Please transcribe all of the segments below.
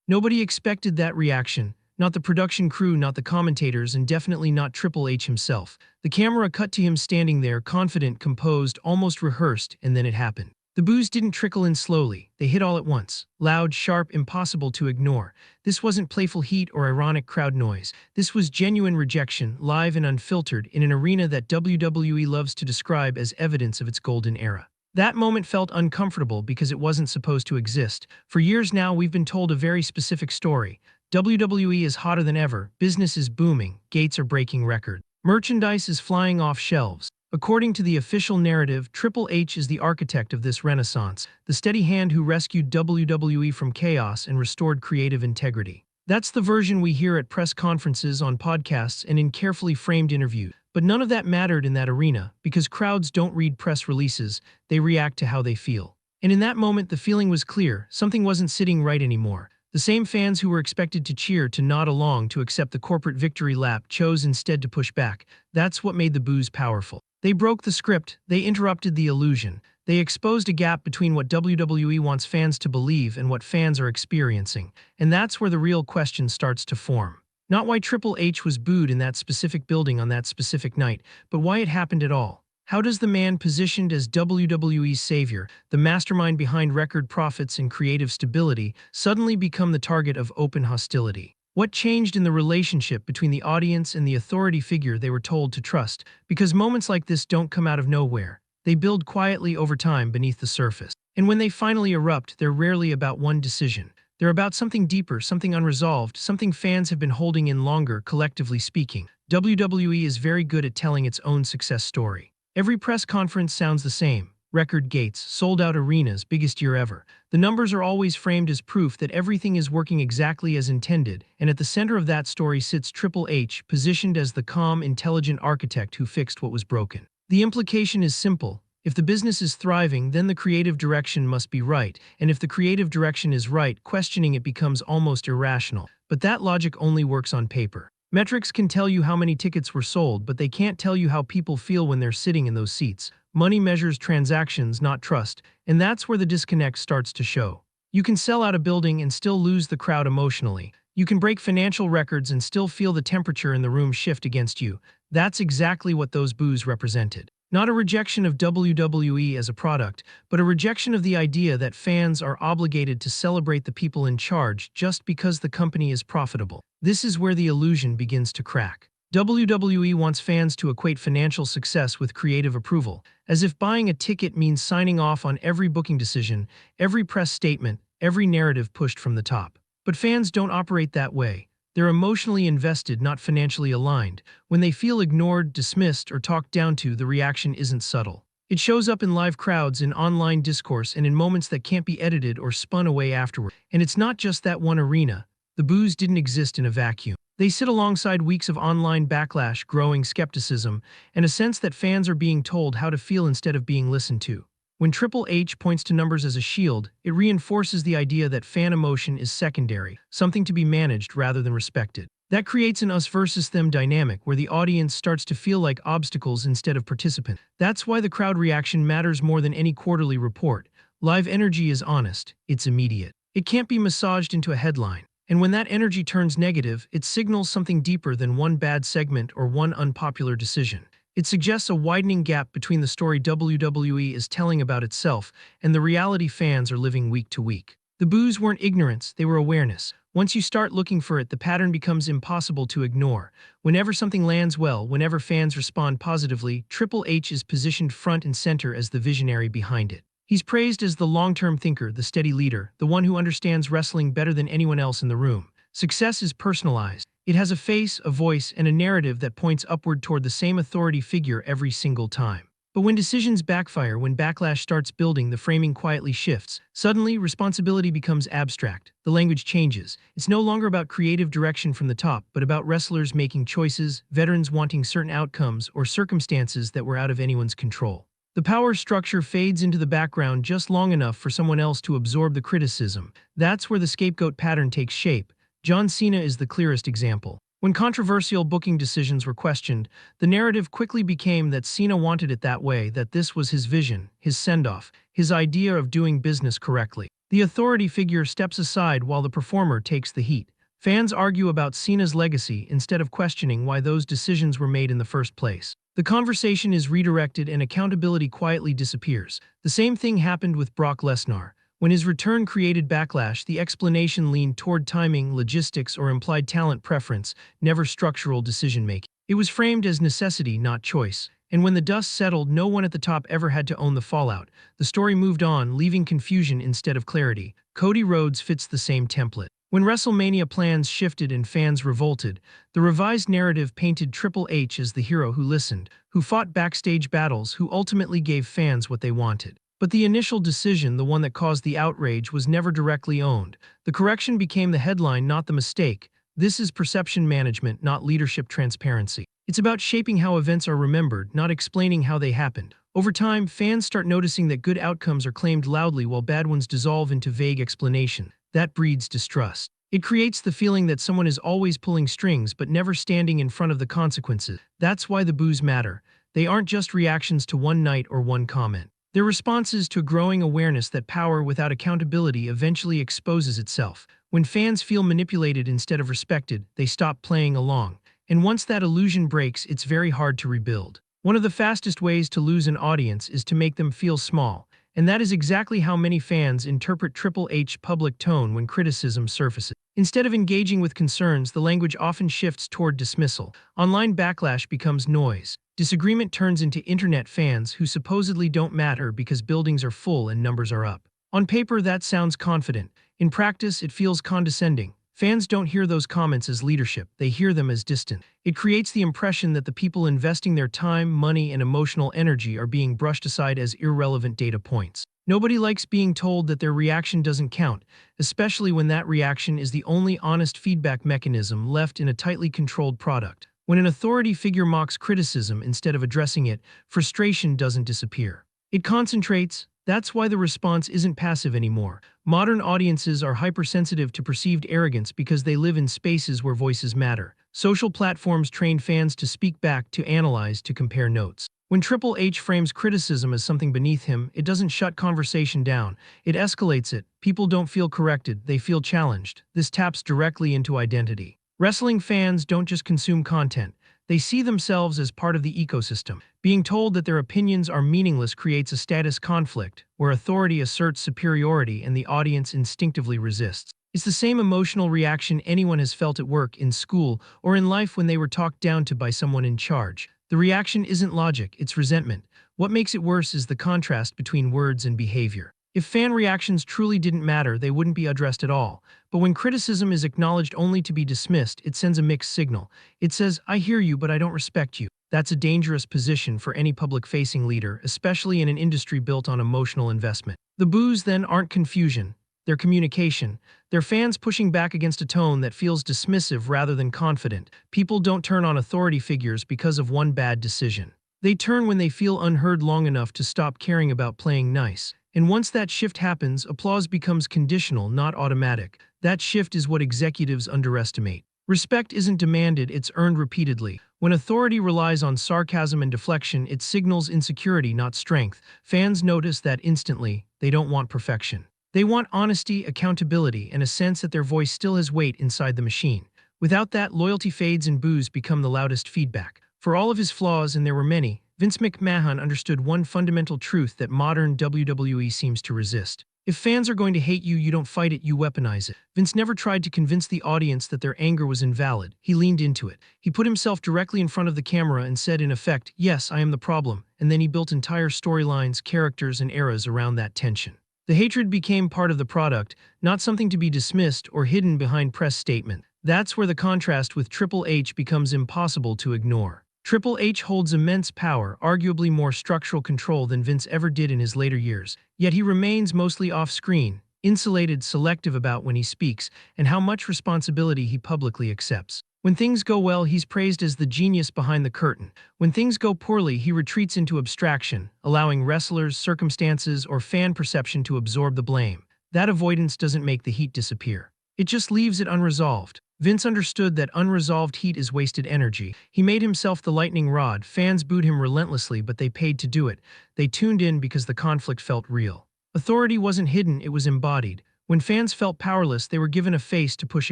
Nobody expected that reaction. Not the production crew, not the commentators, and definitely not Triple H himself. The camera cut to him standing there, confident, composed, almost rehearsed, and then it happened. The boos didn't trickle in slowly. They hit all at once. Loud, sharp, impossible to ignore. This wasn't playful heat or ironic crowd noise. This was genuine rejection, live and unfiltered, in an arena that WWE loves to describe as evidence of its golden era. That moment felt uncomfortable because it wasn't supposed to exist. For years now, we've been told a very specific story. WWE is hotter than ever, business is booming, gates are breaking records. Merchandise is flying off shelves. According to the official narrative, Triple H is the architect of this renaissance, the steady hand who rescued WWE from chaos and restored creative integrity. That's the version we hear at press conferences, on podcasts, and in carefully framed interviews. But none of that mattered in that arena, because crowds don't read press releases, they react to how they feel. And in that moment, the feeling was clear: something wasn't sitting right anymore. The same fans who were expected to cheer, to nod along, to accept the corporate victory lap, chose instead to push back. That's what made the boos powerful. They broke the script, they interrupted the illusion. They exposed a gap between what WWE wants fans to believe and what fans are experiencing. And that's where the real question starts to form. Not why Triple H was booed in that specific building on that specific night, but why it happened at all. How does the man positioned as WWE's savior, the mastermind behind record profits and creative stability, suddenly become the target of open hostility? What changed in the relationship between the audience and the authority figure they were told to trust? Because moments like this don't come out of nowhere. They build quietly over time beneath the surface. And when they finally erupt, they're rarely about one decision. They're about something deeper, something unresolved, something fans have been holding in longer, collectively speaking. WWE is very good at telling its own success story. Every press conference sounds the same. Record gates, sold-out arenas, biggest year ever. The numbers are always framed as proof that everything is working exactly as intended, and at the center of that story sits Triple H, positioned as the calm, intelligent architect who fixed what was broken. The implication is simple. If the business is thriving, then the creative direction must be right, and if the creative direction is right, questioning it becomes almost irrational. But that logic only works on paper. Metrics can tell you how many tickets were sold, but they can't tell you how people feel when they're sitting in those seats. Money measures transactions, not trust, and that's where the disconnect starts to show. You can sell out a building and still lose the crowd emotionally. You can break financial records and still feel the temperature in the room shift against you. That's exactly what those boos represented. Not a rejection of WWE as a product, but a rejection of the idea that fans are obligated to celebrate the people in charge just because the company is profitable. This is where the illusion begins to crack. WWE wants fans to equate financial success with creative approval, as if buying a ticket means signing off on every booking decision, every press statement, every narrative pushed from the top. But fans don't operate that way. They're emotionally invested, not financially aligned. When they feel ignored, dismissed, or talked down to, the reaction isn't subtle. It shows up in live crowds, in online discourse, and in moments that can't be edited or spun away afterward. And it's not just that one arena. The boos didn't exist in a vacuum. They sit alongside weeks of online backlash, growing skepticism, and a sense that fans are being told how to feel instead of being listened to. When Triple H points to numbers as a shield, it reinforces the idea that fan emotion is secondary, something to be managed rather than respected. That creates an us versus them dynamic where the audience starts to feel like obstacles instead of participants. That's why the crowd reaction matters more than any quarterly report. Live energy is honest, it's immediate. It can't be massaged into a headline. And when that energy turns negative, it signals something deeper than one bad segment or one unpopular decision. It suggests a widening gap between the story WWE is telling about itself and the reality fans are living week to week. The boos weren't ignorance, they were awareness. Once you start looking for it, the pattern becomes impossible to ignore. Whenever something lands well, whenever fans respond positively, Triple H is positioned front and center as the visionary behind it. He's praised as the long-term thinker, the steady leader, the one who understands wrestling better than anyone else in the room. Success is personalized. It has a face, a voice, and a narrative that points upward toward the same authority figure every single time. But when decisions backfire, when backlash starts building, the framing quietly shifts. Suddenly, responsibility becomes abstract. The language changes. It's no longer about creative direction from the top, but about wrestlers making choices, veterans wanting certain outcomes, or circumstances that were out of anyone's control. The power structure fades into the background just long enough for someone else to absorb the criticism. That's where the scapegoat pattern takes shape. John Cena is the clearest example. When controversial booking decisions were questioned, the narrative quickly became that Cena wanted it that way, that this was his vision, his send-off, his idea of doing business correctly. The authority figure steps aside while the performer takes the heat. Fans argue about Cena's legacy instead of questioning why those decisions were made in the first place. The conversation is redirected and accountability quietly disappears. The same thing happened with Brock Lesnar. When his return created backlash, the explanation leaned toward timing, logistics, or implied talent preference, never structural decision-making. It was framed as necessity, not choice. And when the dust settled, no one at the top ever had to own the fallout. The story moved on, leaving confusion instead of clarity. Cody Rhodes fits the same template. When WrestleMania plans shifted and fans revolted, the revised narrative painted Triple H as the hero who listened, who fought backstage battles, who ultimately gave fans what they wanted. But the initial decision, the one that caused the outrage, was never directly owned. The correction became the headline, not the mistake. This is perception management, not leadership transparency. It's about shaping how events are remembered, not explaining how they happened. Over time, fans start noticing that good outcomes are claimed loudly while bad ones dissolve into vague explanation. That breeds distrust. It creates the feeling that someone is always pulling strings but never standing in front of the consequences. That's why the boos matter. They aren't just reactions to one night or one comment. They're responses to a growing awareness that power without accountability eventually exposes itself. When fans feel manipulated instead of respected, they stop playing along. And once that illusion breaks, it's very hard to rebuild. One of the fastest ways to lose an audience is to make them feel small. And that is exactly how many fans interpret Triple H's public tone when criticism surfaces. Instead of engaging with concerns, the language often shifts toward dismissal. Online backlash becomes noise. Disagreement turns into internet fans who supposedly don't matter because buildings are full and numbers are up. On paper, that sounds confident. In practice, it feels condescending. Fans don't hear those comments as leadership, they hear them as distant. It creates the impression that the people investing their time, money, and emotional energy are being brushed aside as irrelevant data points. Nobody likes being told that their reaction doesn't count, especially when that reaction is the only honest feedback mechanism left in a tightly controlled product. When an authority figure mocks criticism instead of addressing it, frustration doesn't disappear. It concentrates. That's why the response isn't passive anymore. Modern audiences are hypersensitive to perceived arrogance because they live in spaces where voices matter. Social platforms train fans to speak back, to analyze, to compare notes. When Triple H frames criticism as something beneath him, it doesn't shut conversation down. It escalates it. People don't feel corrected, they feel challenged. This taps directly into identity. Wrestling fans don't just consume content. They see themselves as part of the ecosystem. Being told that their opinions are meaningless creates a status conflict, where authority asserts superiority and the audience instinctively resists. It's the same emotional reaction anyone has felt at work, in school, or in life when they were talked down to by someone in charge. The reaction isn't logic, it's resentment. What makes it worse is the contrast between words and behavior. If fan reactions truly didn't matter, they wouldn't be addressed at all. But when criticism is acknowledged only to be dismissed, it sends a mixed signal. It says, I hear you, but I don't respect you. That's a dangerous position for any public-facing leader, especially in an industry built on emotional investment. The boos then aren't confusion, they're communication. They're fans pushing back against a tone that feels dismissive rather than confident. People don't turn on authority figures because of one bad decision. They turn when they feel unheard long enough to stop caring about playing nice. And once that shift happens, applause becomes conditional, not automatic. That shift is what executives underestimate. Respect isn't demanded, it's earned repeatedly. When authority relies on sarcasm and deflection, it signals insecurity, not strength. Fans notice that instantly. They don't want perfection. They want honesty, accountability, and a sense that their voice still has weight inside the machine. Without that, loyalty fades and boos become the loudest feedback. For all of his flaws, and there were many, Vince McMahon understood one fundamental truth that modern WWE seems to resist. If fans are going to hate you, you don't fight it, you weaponize it. Vince never tried to convince the audience that their anger was invalid. He leaned into it. He put himself directly in front of the camera and said, in effect, yes, I am the problem. And then he built entire storylines, characters, and eras around that tension. The hatred became part of the product, not something to be dismissed or hidden behind press statement. That's where the contrast with Triple H becomes impossible to ignore. Triple H holds immense power, arguably more structural control than Vince ever did in his later years. Yet he remains mostly off-screen, insulated, selective about when he speaks, and how much responsibility he publicly accepts. When things go well, he's praised as the genius behind the curtain. When things go poorly, he retreats into abstraction, allowing wrestlers, circumstances, or fan perception to absorb the blame. That avoidance doesn't make the heat disappear. It just leaves it unresolved. Vince understood that unresolved heat is wasted energy. He made himself the lightning rod. Fans booed him relentlessly, but they paid to do it. They tuned in because the conflict felt real. Authority wasn't hidden, it was embodied. When fans felt powerless, they were given a face to push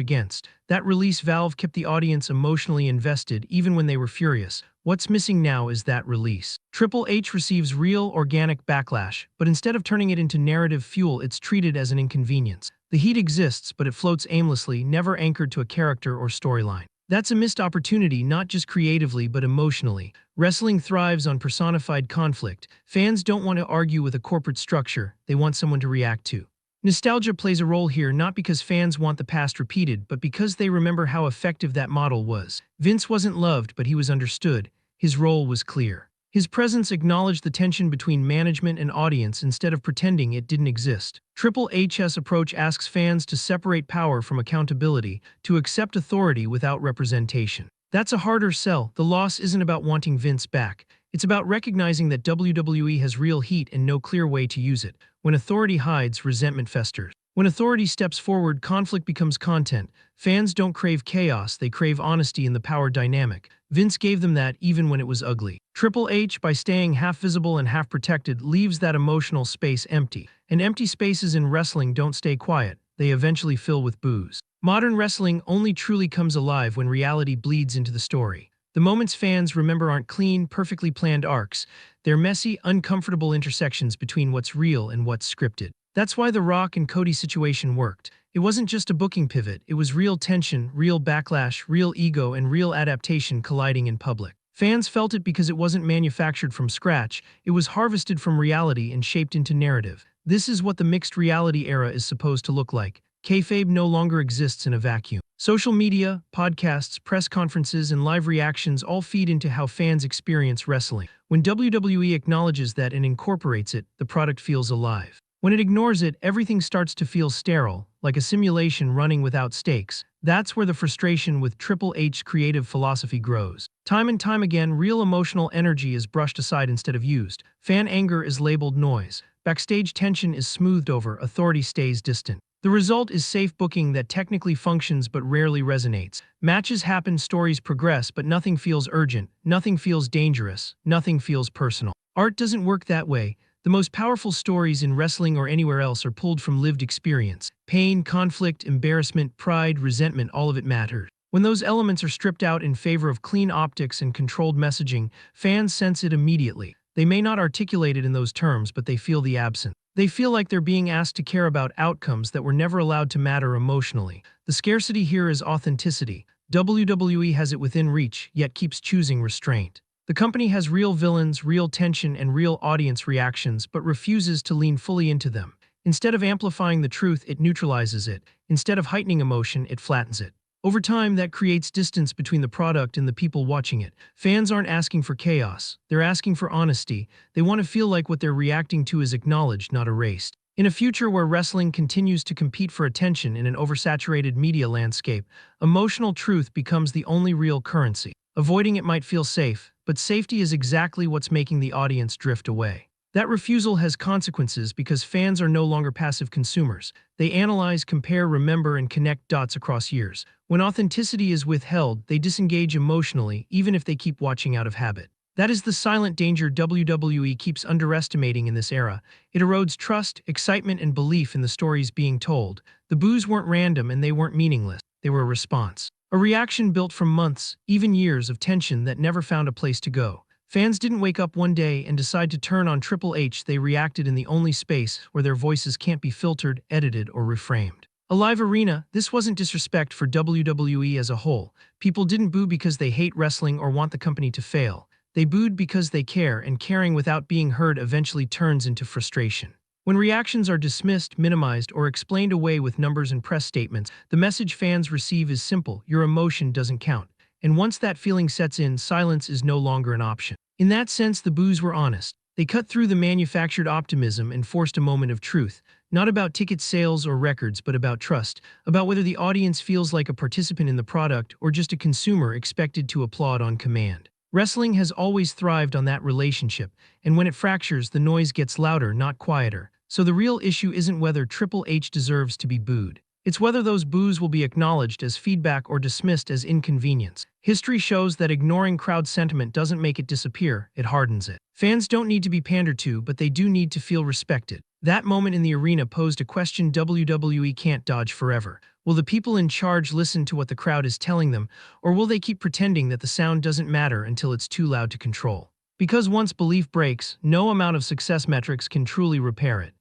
against. That release valve kept the audience emotionally invested even when they were furious. What's missing now is that release. Triple H receives real, organic backlash, but instead of turning it into narrative fuel, it's treated as an inconvenience. The heat exists, but it floats aimlessly, never anchored to a character or storyline. That's a missed opportunity, not just creatively but emotionally. Wrestling thrives on personified conflict. Fans don't want to argue with a corporate structure, they want someone to react to. Nostalgia plays a role here, not because fans want the past repeated, but because they remember how effective that model was. Vince wasn't loved, but he was understood. His role was clear. His presence acknowledged the tension between management and audience instead of pretending it didn't exist. Triple H's approach asks fans to separate power from accountability, to accept authority without representation. That's a harder sell. The loss isn't about wanting Vince back. It's about recognizing that WWE has real heat and no clear way to use it. When authority hides, resentment festers. When authority steps forward, conflict becomes content. Fans don't crave chaos, they crave honesty in the power dynamic. Vince gave them that even when it was ugly. Triple H, by staying half visible and half protected, leaves that emotional space empty. And empty spaces in wrestling don't stay quiet, they eventually fill with boos. Modern wrestling only truly comes alive when reality bleeds into the story. The moments fans remember aren't clean, perfectly planned arcs. They're messy, uncomfortable intersections between what's real and what's scripted. That's why the Rock and Cody situation worked. It wasn't just a booking pivot, it was real tension, real backlash, real ego, and real adaptation colliding in public. Fans felt it because it wasn't manufactured from scratch, it was harvested from reality and shaped into narrative. This is what the mixed reality era is supposed to look like. Kayfabe no longer exists in a vacuum. Social media, podcasts, press conferences, and live reactions all feed into how fans experience wrestling. When WWE acknowledges that and incorporates it, the product feels alive. When it ignores it, everything starts to feel sterile, like a simulation running without stakes. That's where the frustration with Triple H's creative philosophy grows. Time and time again, real emotional energy is brushed aside instead of used. Fan anger is labeled noise. Backstage tension is smoothed over, authority stays distant. The result is safe booking that technically functions but rarely resonates. Matches happen, stories progress, but nothing feels urgent, nothing feels dangerous, nothing feels personal. Art doesn't work that way. The most powerful stories in wrestling or anywhere else are pulled from lived experience. Pain, conflict, embarrassment, pride, resentment, all of it matters. When those elements are stripped out in favor of clean optics and controlled messaging, fans sense it immediately. They may not articulate it in those terms, but they feel the absence. They feel like they're being asked to care about outcomes that were never allowed to matter emotionally. The scarcity here is authenticity. WWE has it within reach, yet keeps choosing restraint. The company has real villains, real tension, and real audience reactions, but refuses to lean fully into them. Instead of amplifying the truth, it neutralizes it. Instead of heightening emotion, it flattens it. Over time, that creates distance between the product and the people watching it. Fans aren't asking for chaos. They're asking for honesty. They want to feel like what they're reacting to is acknowledged, not erased. In a future where wrestling continues to compete for attention in an oversaturated media landscape, emotional truth becomes the only real currency. Avoiding it might feel safe, but safety is exactly what's making the audience drift away. That refusal has consequences because fans are no longer passive consumers. They analyze, compare, remember, and connect dots across years. When authenticity is withheld, they disengage emotionally, even if they keep watching out of habit. That is the silent danger WWE keeps underestimating in this era. It erodes trust, excitement, and belief in the stories being told. The boos weren't random and they weren't meaningless. They were a response. A reaction built from months, even years, of tension that never found a place to go. Fans didn't wake up one day and decide to turn on Triple H. They reacted in the only space where their voices can't be filtered, edited, or reframed. A live arena. This wasn't disrespect for WWE as a whole. People didn't boo because they hate wrestling or want the company to fail. They booed because they care, and caring without being heard eventually turns into frustration. When reactions are dismissed, minimized, or explained away with numbers and press statements, the message fans receive is simple: your emotion doesn't count. And once that feeling sets in, silence is no longer an option. In that sense, the boos were honest. They cut through the manufactured optimism and forced a moment of truth, not about ticket sales or records, but about trust, about whether the audience feels like a participant in the product or just a consumer expected to applaud on command. Wrestling has always thrived on that relationship, and when it fractures, the noise gets louder, not quieter. So the real issue isn't whether Triple H deserves to be booed. It's whether those boos will be acknowledged as feedback or dismissed as inconvenience. History shows that ignoring crowd sentiment doesn't make it disappear, it hardens it. Fans don't need to be pandered to, but they do need to feel respected. That moment in the arena posed a question WWE can't dodge forever. Will the people in charge listen to what the crowd is telling them, or will they keep pretending that the sound doesn't matter until it's too loud to control? Because once belief breaks, no amount of success metrics can truly repair it.